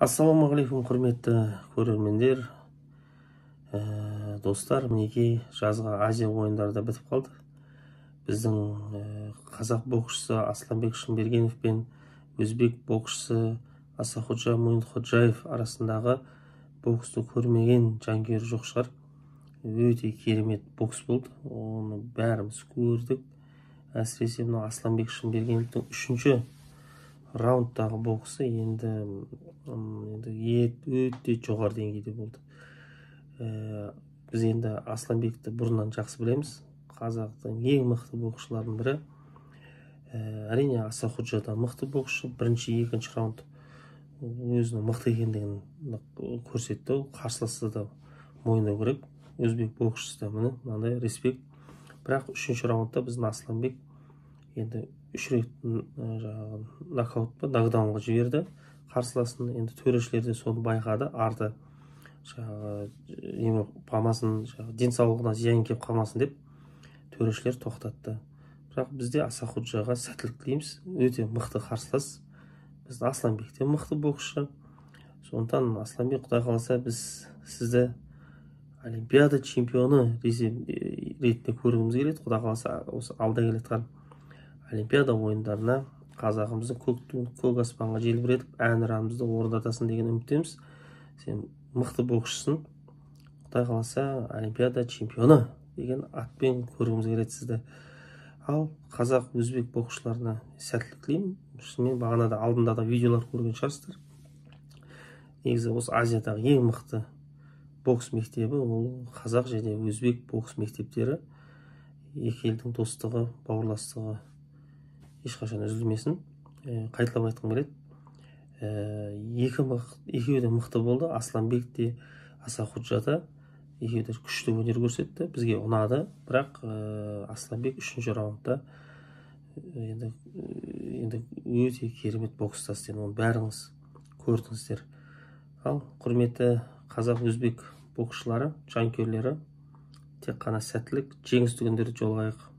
Ассалаумағалейкум, құрметті көрермендер, достар. Мінекей жазғы Азия ойындары да бітіп қалды. Біздің қазақ боксшысы Асланбек Шынбергенов пен өзбек боксшысы Асахуджа Муинходжаев арасындағы боксты көрмеген жанкүйер жоқ шығар. Өте керемет бокс болды. Оны бәріміз көрдік. Әсіресе мына Асланбек Шынбергеновтың үшінші раундтағы боксы енді өте жоғары деңгейде болды. Біз енді Асланбекті бұрыннан жақсы білеміз. Қазақтың ең мықты боксшылардың бірі. Әрине Асахуджа да мықты боксшы. Бірінші, екінші раунд өзінің мықты екендігін көрсетті. Қарсыласты да мойындау керек. Өзбек боксшысы да мынандай респект. Бірақ үшінші раундта біздің Асланбек енді 3 рет нокдаунға жіберді қарсыласын. Енді төрешілер де соны байқады. Арты денсаулығына зиян келіп қалмасын деп төрешілер тоқтатты. Бірақ бізде Асахуджаға сәттілік тілейміз. Өте мықты қарсылас. Біздің Асланбек те мықты боксшы. Сондықтан Асланбек, құдай қаласа, біз сізді Олимпиада чемпионы ретінде көргіміз келеді. Құдай қаласа, осы алда келеткен Олимпиада ойындарына қазағымызды көк аспанға желбіретіп, әнұранымызды орындатасың деген үміттеміз. Сен мықты боксшысың. Құдай қаласа, Олимпиада чемпионы деген атпен көргіміз келеді сізді. Ал қазақ өзбек боксшыларына сәттілік тілеймін. Шынымен бағанада алдында да видеолар көрген шығарсыздар. Негізі осы Азиядағы ең мықты бокс мектебі ол қазақ және өзбек бокс мектептері. Екі елдің достығы, бауырластығы ешқашан үзілмесін. Қайталап айтқым келеді. Екеуі де мықты болды. Асланбек те, Асахуджа да екеуі де күшті өнер көрсетті. Бізге ұнады. Бірақ Асланбек үшінші раундта енді өте керемет бокстасты. Оны бәріңіз көрдіңіздер. Ал құрметті қазақ өзбек боксшылары, жанкүйерлері, тек қана сәттілік, жеңісті күндерде жолығайық.